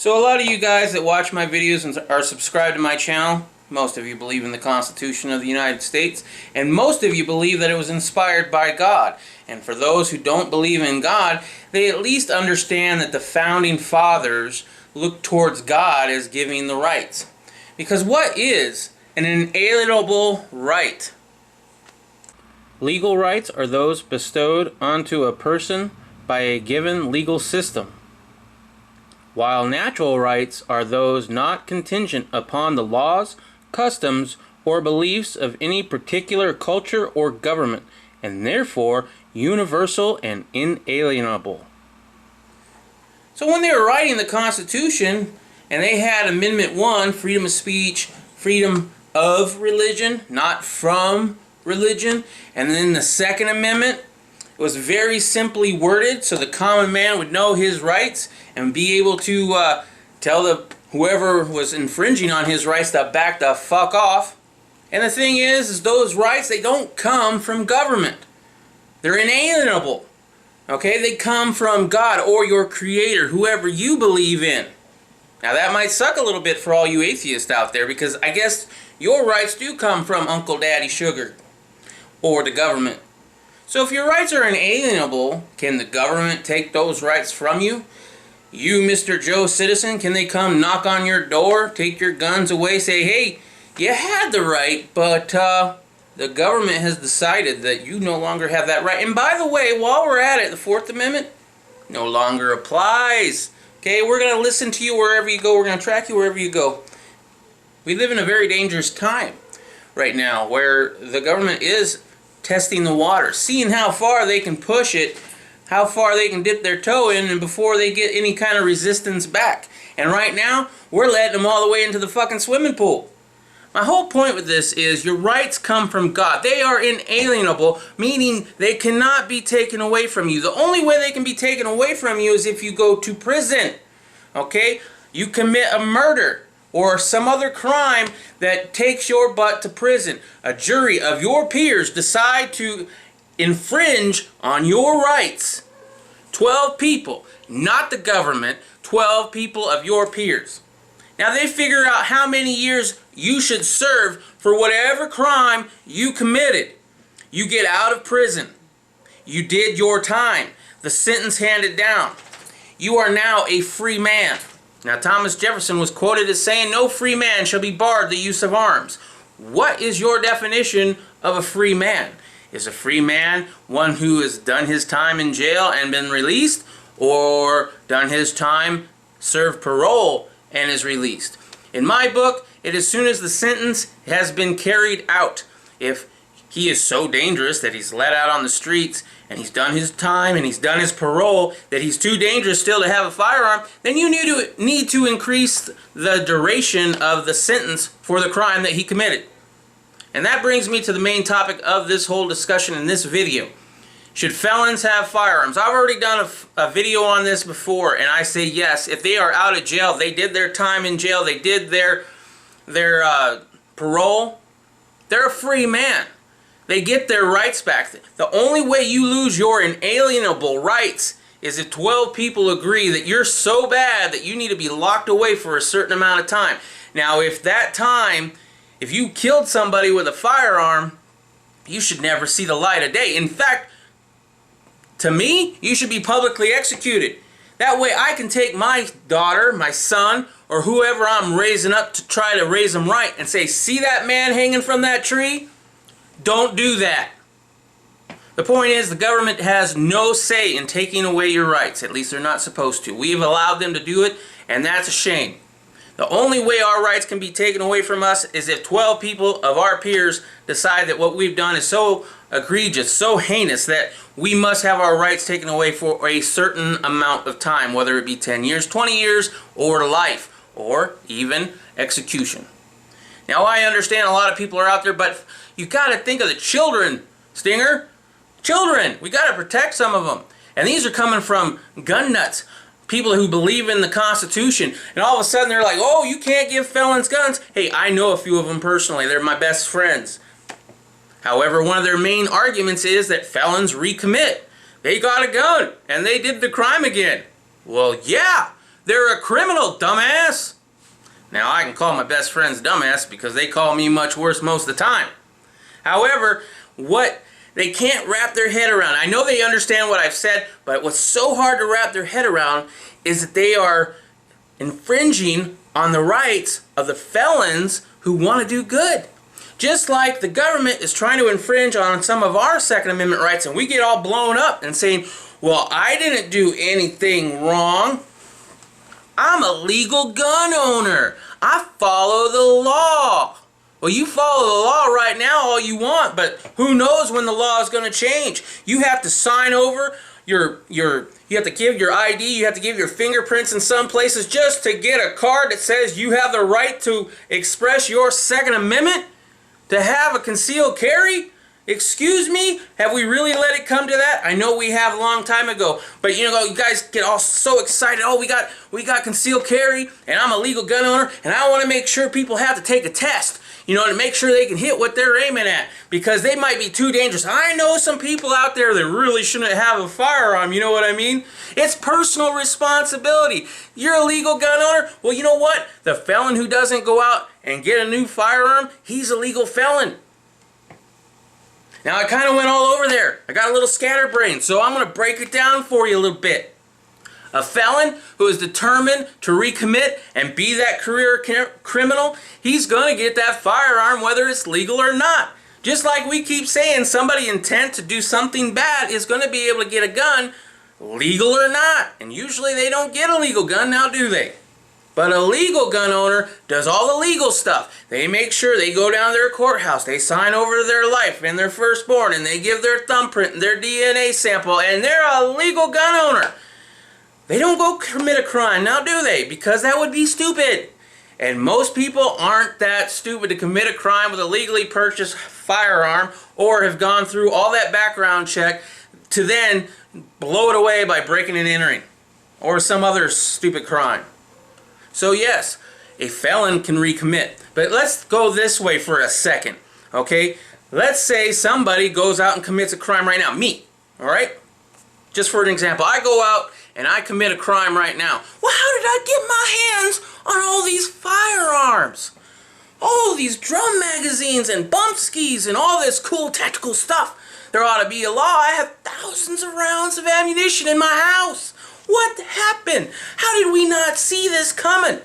So a lot of you guys that watch my videos and are subscribed to my channel, most of you believe in the Constitution of the United States, and most of you believe that it was inspired by God. And for those who don't believe in God, they at least understand that the Founding Fathers looked towards God as giving the rights. Because what is an inalienable right? Legal rights are those bestowed onto a person by a given legal system, while natural rights are those not contingent upon the laws, customs, or beliefs of any particular culture or government, and therefore universal and inalienable. So when they were writing the Constitution, and they had Amendment 1, freedom of speech, freedom of religion, not from religion, and then the Second Amendment, it was very simply worded so the common man would know his rights and be able to tell whoever was infringing on his rights to back the fuck off. And the thing is those rights, they don't come from government. They're inalienable. Okay, they come from God or your Creator, whoever you believe in. Now that might suck a little bit for all you atheists out there, because I guess your rights do come from Uncle Daddy Sugar or the government. So if your rights are inalienable, can the government take those rights from you? You, Mr. Joe Citizen, can they come knock on your door, take your guns away, say, hey, you had the right, but the government has decided that you no longer have that right. And by the way, while we're at it, the Fourth Amendment no longer applies. Okay, we're going to listen to you wherever you go. We're going to track you wherever you go. We live in a very dangerous time right now where the government is testing the water, seeing how far they can push it, how far they can dip their toe in, and before they get any kind of resistance back. And right now, we're letting them all the way into the fucking swimming pool. My whole point with this is your rights come from God. They are inalienable, meaning they cannot be taken away from you. The only way they can be taken away from you is if you go to prison. Okay? You commit a murder or some other crime that takes your butt to prison. A jury of your peers decide to infringe on your rights. 12 people, not the government, 12 people of your peers. Now they figure out how many years you should serve for whatever crime you committed. You get out of prison. You did your time. The sentence handed down. You are now a free man. Now Thomas Jefferson was quoted as saying, no free man shall be barred the use of arms. What is your definition of a free man? Is a free man one who has done his time in jail and been released, or done his time, served parole, and is released? In my book, it is as soon as the sentence has been carried out. If he is so dangerous that he's let out on the streets and he's done his time and he's done his parole, that he's too dangerous still to have a firearm, then you need to increase the duration of the sentence for the crime that he committed. And that brings me to the main topic of this whole discussion in this video. Should felons have firearms? I've already done a video on this before, and I say yes. If they are out of jail, they did their time in jail, they did their parole, they're a free man. They get their rights back. The only way you lose your inalienable rights is if 12 people agree that you're so bad that you need to be locked away for a certain amount of time. Now, if you killed somebody with a firearm, you should never see the light of day. In fact, to me, you should be publicly executed. That way I can take my daughter, my son, or whoever I'm raising up to try to raise them right and say, see that man hanging from that tree? Don't do that. The point is, the government has no say in taking away your rights. At least they're not supposed to. We've allowed them to do it, and that's a shame. The only way our rights can be taken away from us is if 12 people of our peers decide that what we've done is so egregious, so heinous, that we must have our rights taken away for a certain amount of time, whether it be 10 years, 20 years, or life, or even execution. Now, I understand a lot of people are out there, but you got to think of the children, Stinger. Children, we got to protect some of them. And these are coming from gun nuts, people who believe in the Constitution, and all of a sudden they're like, oh, you can't give felons guns. Hey, I know a few of them personally. They're my best friends. However, one of their main arguments is that felons recommit. They got a gun, and they did the crime again. Well, yeah, They're a criminal, dumbass. Now, I can call my best friends dumbass because they call me much worse most of the time. However, what they can't wrap their head around, I know they understand what I've said, but what's so hard to wrap their head around is that they are infringing on the rights of the felons who want to do good. Just like the government is trying to infringe on some of our Second Amendment rights, and we get all blown up and saying, well, I didn't do anything wrong. I'm a legal gun owner. I follow the law. Well, you follow the law right now all you want, but who knows when the law is going to change. You have to sign over you have to give your ID, you have to give your fingerprints in some places just to get a card that says you have the right to express your Second Amendment, to have a concealed carry. Excuse me? Have we really let it come to that? I know we have a long time ago, but you guys get all so excited. Oh, we got concealed carry, and I'm a legal gun owner, and I want to make sure people have to take a test, to make sure they can hit what they're aiming at, because they might be too dangerous. I know some people out there that really shouldn't have a firearm, you know what I mean? It's personal responsibility. You're a legal gun owner? Well, you know what? The felon who doesn't go out and get a new firearm, he's a legal felon. Now, I kind of went all over there. I got a little scatterbrained, so I'm going to break it down for you a little bit. A felon who is determined to recommit and be that career criminal, he's going to get that firearm whether it's legal or not. Just like we keep saying, somebody intent to do something bad is going to be able to get a gun, legal or not. And usually they don't get a legal gun now, do they? But a legal gun owner does all the legal stuff. They make sure they go down to their courthouse, they sign over their life and their firstborn, and they give their thumbprint and their DNA sample, and they're a legal gun owner. They don't go commit a crime now, do they? Because that would be stupid. And most people aren't that stupid to commit a crime with a legally purchased firearm or have gone through all that background check to then blow it away by breaking and entering or some other stupid crime. So yes, a felon can recommit. But let's go this way for a second, okay? Let's say somebody goes out and commits a crime right now. Me, all right? Just for an example, I go out and I commit a crime right now. Well, how did I get my hands on all these firearms? All these drum magazines and bump skis and all this cool tactical stuff. There ought to be a law. I have thousands of rounds of ammunition in my house. What happened? How did we not see this coming?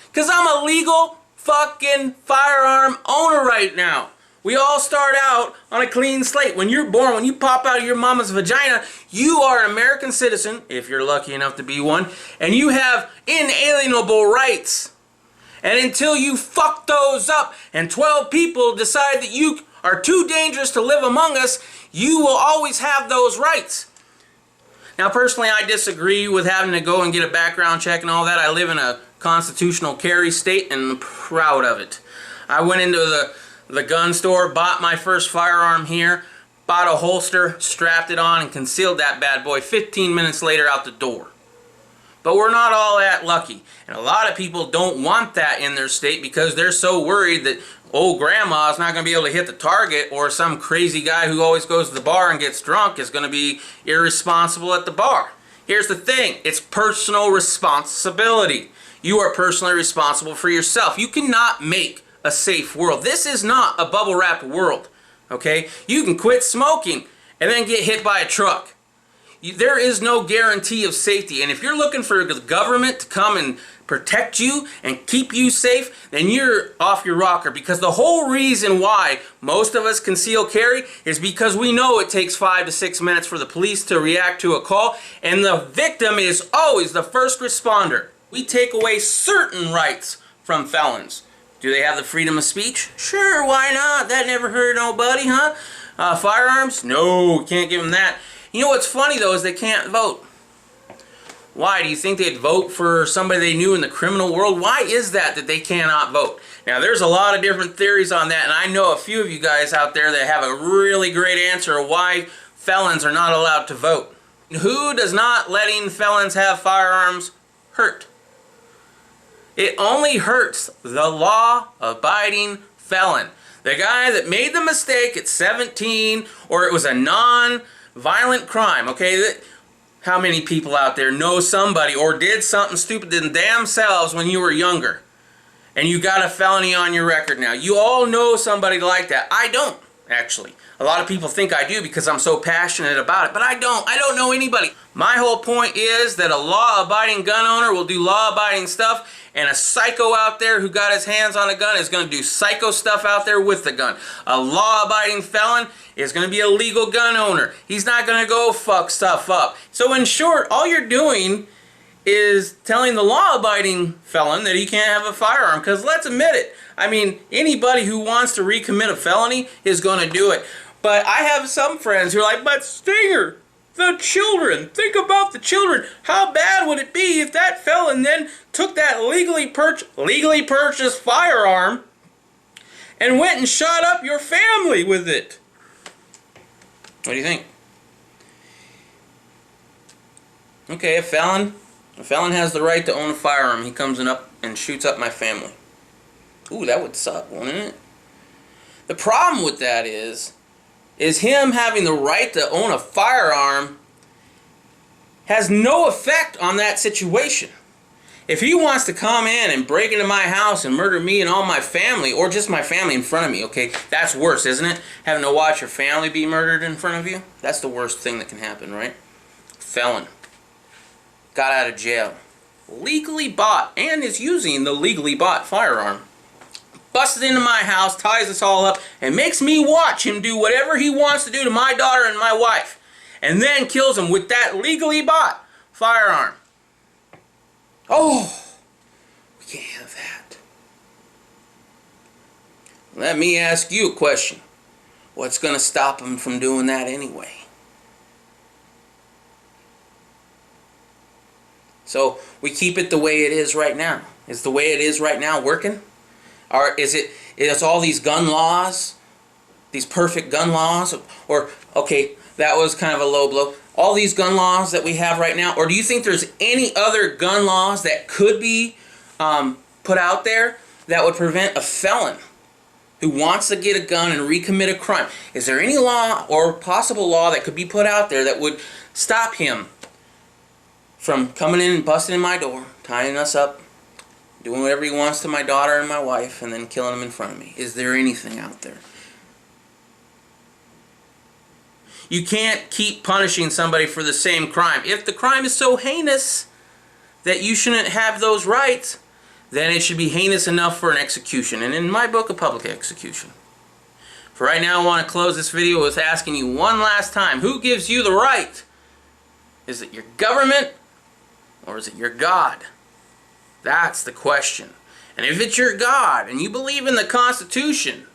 Because I'm a legal fucking firearm owner right now. We all start out on a clean slate. When you're born, when you pop out of your mama's vagina, you are an American citizen, if you're lucky enough to be one, and you have inalienable rights. And until you fuck those up and 12 people decide that you are too dangerous to live among us, you will always have those rights. Now, personally, I disagree with having to go and get a background check and all that. I live in a constitutional carry state and I'm proud of it. I went into the gun store, bought my first firearm here, bought a holster, strapped it on, and concealed that bad boy 15 minutes later out the door. But we're not all that lucky. And a lot of people don't want that in their state because they're so worried that old grandma's not going to be able to hit the target, or some crazy guy who always goes to the bar and gets drunk is going to be irresponsible at the bar. Here's the thing. It's personal responsibility. You are personally responsible for yourself. You cannot make a safe world. This is not a bubble wrap world. Okay? You can quit smoking and then get hit by a truck. There is no guarantee of safety, and if you're looking for the government to come and protect you and keep you safe, then you're off your rocker, because the whole reason why most of us conceal carry is because we know it takes 5 to 6 minutes for the police to react to a call, and the victim is always the first responder. We take away certain rights from felons. Do they have the freedom of speech? Sure, why not? That never hurt nobody, huh? Firearms? No, we can't give them that. You know what's funny, though, is they can't vote. Why? Do you think they'd vote for somebody they knew in the criminal world? Why is that they cannot vote? Now, there's a lot of different theories on that, and I know a few of you guys out there that have a really great answer of why felons are not allowed to vote. Who does not letting felons have firearms hurt? It only hurts the law-abiding felon. The guy that made the mistake at 17, or it was a non-violent crime, okay? How many people out there know somebody or did something stupid to themselves when you were younger? And you got a felony on your record now. You all know somebody like that. I don't, actually. A lot of people think I do because I'm so passionate about it, but I don't. I don't know anybody. My whole point is that a law-abiding gun owner will do law-abiding stuff, and a psycho out there who got his hands on a gun is going to do psycho stuff out there with the gun. A law-abiding felon is going to be a legal gun owner. He's not going to go fuck stuff up. So in short, all you're doing is telling the law-abiding felon that he can't have a firearm, because let's admit it. I mean, anybody who wants to recommit a felony is going to do it. But I have some friends who are like, but Stinger, the children, think about the children. How bad would it be if that felon then took that legally purchased firearm and went and shot up your family with it? What do you think? Okay, a felon has the right to own a firearm. He comes in up and shoots up my family. Ooh, that would suck, wouldn't it? The problem with that is him having the right to own a firearm has no effect on that situation. If he wants to come in and break into my house and murder me and all my family, or just my family in front of me, okay, that's worse, isn't it? Having to watch your family be murdered in front of you? That's the worst thing that can happen, right? Felon. Got out of jail. Legally bought, and is using the legally bought firearm. Busted into my house, ties us all up, and makes me watch him do whatever he wants to do to my daughter and my wife. And then kills him with that legally bought firearm. Oh, we can't have that. Let me ask you a question. What's going to stop him from doing that anyway? So we keep it the way it is right now. Is the way it is right now working? Or is all these gun laws, these perfect gun laws? Or, okay, that was kind of a low blow. All these gun laws that we have right now, or do you think there's any other gun laws that could be put out there that would prevent a felon who wants to get a gun and recommit a crime? Is there any law or possible law that could be put out there that would stop him from coming in and busting in my door, tying us up, doing whatever he wants to my daughter and my wife, and then killing them in front of me? Is there anything out there? You can't keep punishing somebody for the same crime. If the crime is so heinous that you shouldn't have those rights, then it should be heinous enough for an execution. And in my book, a public execution. For right now, I want to close this video with asking you one last time, who gives you the right? Is it your government or is it your God? That's the question. And if it's your God and you believe in the Constitution,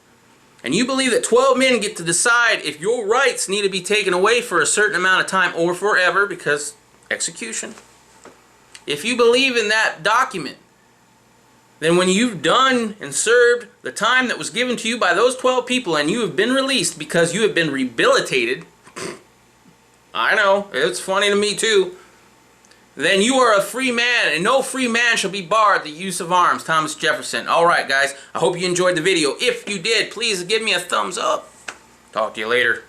and you believe that 12 men get to decide if your rights need to be taken away for a certain amount of time or forever, because execution. If you believe in that document, then when you've done and served the time that was given to you by those 12 people and you have been released because you have been rehabilitated, I know, it's funny to me too, then you are a free man, and no free man shall be barred the use of arms. Thomas Jefferson. Alright guys, I hope you enjoyed the video. If you did, please give me a thumbs up. Talk to you later.